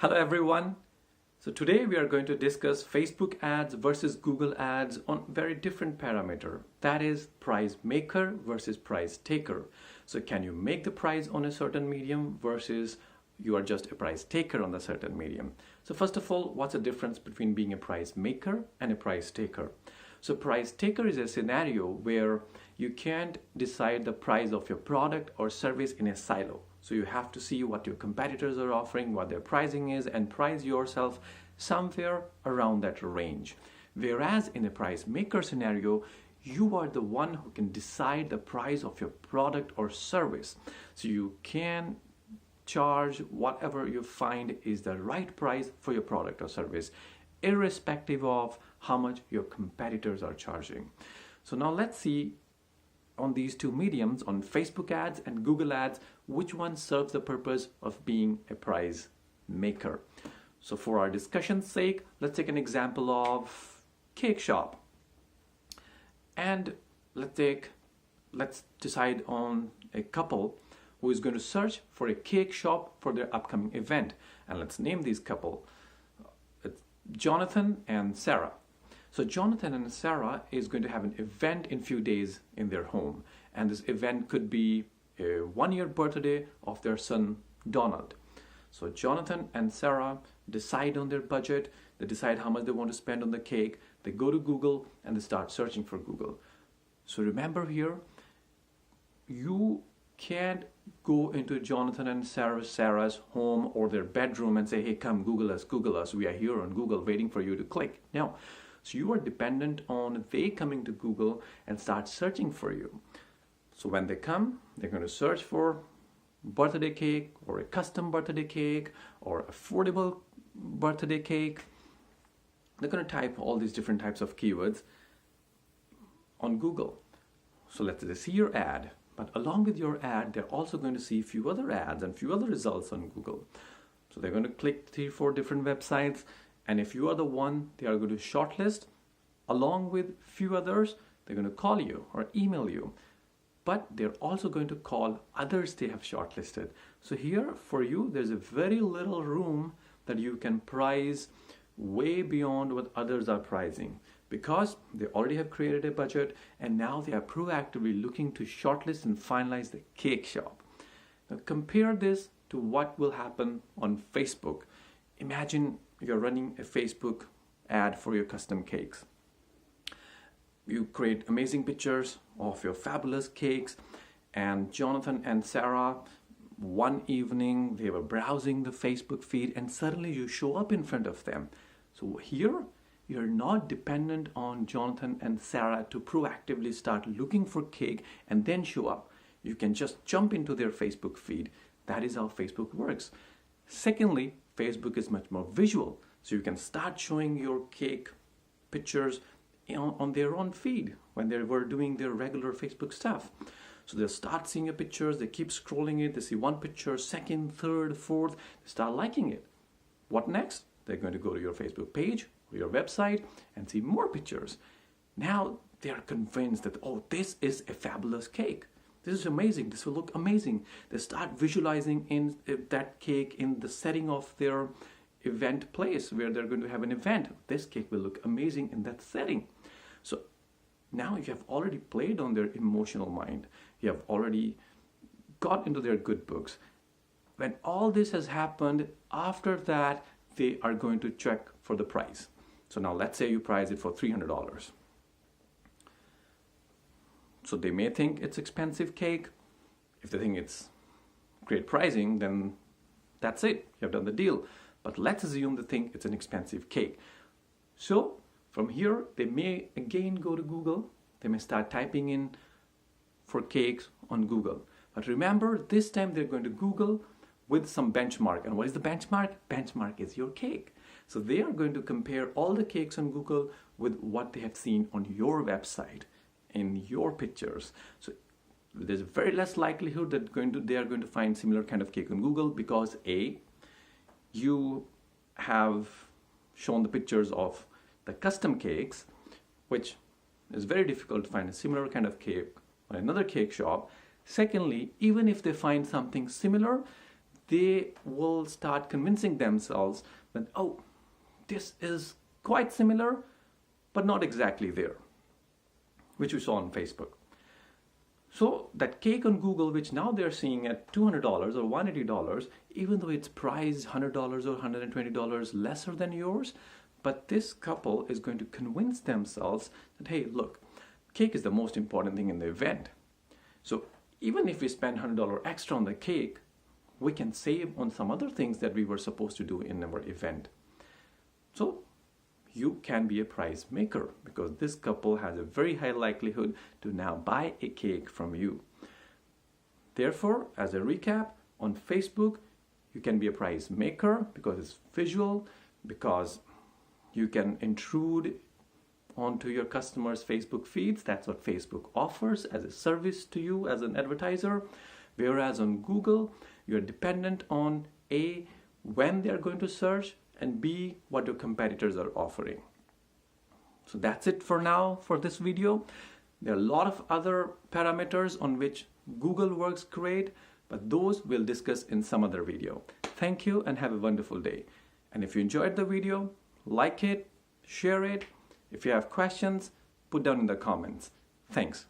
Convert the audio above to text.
Hello everyone. So today we are going to discuss Facebook ads versus Google ads on very different parameter. That is price maker versus price taker. So can you make the price on a certain medium versus you are just a price taker on the certain medium. So first of all, what's the difference between being a price maker and a price taker? So price taker is a scenario where you can't decide the price of your product or service in a silo. So you have to see what your competitors are offering, what their pricing is, and price yourself somewhere around that range. Whereas in a price maker scenario, you are the one who can decide the price of your product or service. So you can charge whatever you find is the right price for your product or service, irrespective of how much your competitors are charging. So now let's see on these two mediums, on Facebook ads and Google ads, which one serves the purpose of being a price maker. So for our discussion's sake, let's take an example of cake shop. And let's decide on a couple who is going to search for a cake shop for their upcoming event. And let's name these couple. It's Jonathan and Sarah. So Jonathan and Sarah is going to have an event in few days in their home. And this event could be a one-year birthday of their son, Donald. So Jonathan and Sarah decide on their budget. They decide how much they want to spend on the cake. They go to Google and they start searching for Google. So remember here, you can't go into Jonathan and Sarah's home or their bedroom and say, hey, come Google us. We are here on Google waiting for you to click. No. So you are dependent on they coming to Google and start searching for you. So when they come, they're going to search for birthday cake or a custom birthday cake or affordable birthday cake. They're going to type all these different types of keywords on Google. So let's say they see your ad, but along with your ad, they're also going to see a few other ads and few other results on Google. So they're going to click 3-4 different websites. And if you are the one they are going to shortlist, along with few others, they're going to call you or email you. But they're also going to call others they have shortlisted. So here for you, there's a very little room that you can price way beyond what others are pricing, because they already have created a budget and now they are proactively looking to shortlist and finalize the cake shop. Now compare this to what will happen on Facebook. Imagine you're running a Facebook ad for your custom cakes. You create amazing pictures of your fabulous cakes, and Jonathan and Sarah, one evening they were browsing the Facebook feed and suddenly you show up in front of them. So here you're not dependent on Jonathan and Sarah to proactively start looking for cake and then show up. You can just jump into their Facebook feed. That is how Facebook works. Secondly, Facebook is much more visual, so you can start showing your cake pictures on their own feed when they were doing their regular Facebook stuff. So they'll start seeing your pictures, they keep scrolling it, they see one picture, second, third, fourth, they start liking it. What next? They're going to go to your Facebook page or your website and see more pictures. Now they are convinced that, oh, this is a fabulous cake. This is amazing. This will look amazing. They start visualizing in that cake in the setting of their event place where they're going to have an event. This cake will look amazing in that setting. So now you have already played on their emotional mind. You have already got into their good books. When all this has happened, after that, they are going to check for the price. So now let's say you price it for $300. So they may think it's expensive cake. If they think it's great pricing, then that's it. You have done the deal. But let's assume they think it's an expensive cake. So from here, they may again go to Google. They may start typing in for cakes on Google. But remember, this time they're going to Google with some benchmark. And what is the benchmark? Benchmark is your cake. So they are going to compare all the cakes on Google with what they have seen on your website, in your pictures. So there's very less likelihood that they are going to find similar kind of cake on Google because A, you have shown the pictures of the custom cakes, which is very difficult to find a similar kind of cake on another cake shop. Secondly, even if they find something similar, they will start convincing themselves that, oh, this is quite similar, but not exactly there, which we saw on Facebook. So that cake on Google, which now they're seeing at $200 or $180, even though it's priced $100 or $120 lesser than yours, but this couple is going to convince themselves that, hey, look, cake is the most important thing in the event. So even if we spend $100 extra on the cake, we can save on some other things that we were supposed to do in our event. So you can be a prize maker because this couple has a very high likelihood to now buy a cake from you. Therefore, as a recap, on Facebook, you can be a prize maker because it's visual, because you can intrude onto your customers' Facebook feeds. That's what Facebook offers as a service to you as an advertiser. Whereas on Google, you're dependent on A, when they're going to search, and B, what your competitors are offering. So that's it for now for this video. There are a lot of other parameters on which Google works great, but those we'll discuss in some other video. Thank you and have a wonderful day. And if you enjoyed the video, like it, share it. If you have questions, put down in the comments. Thanks.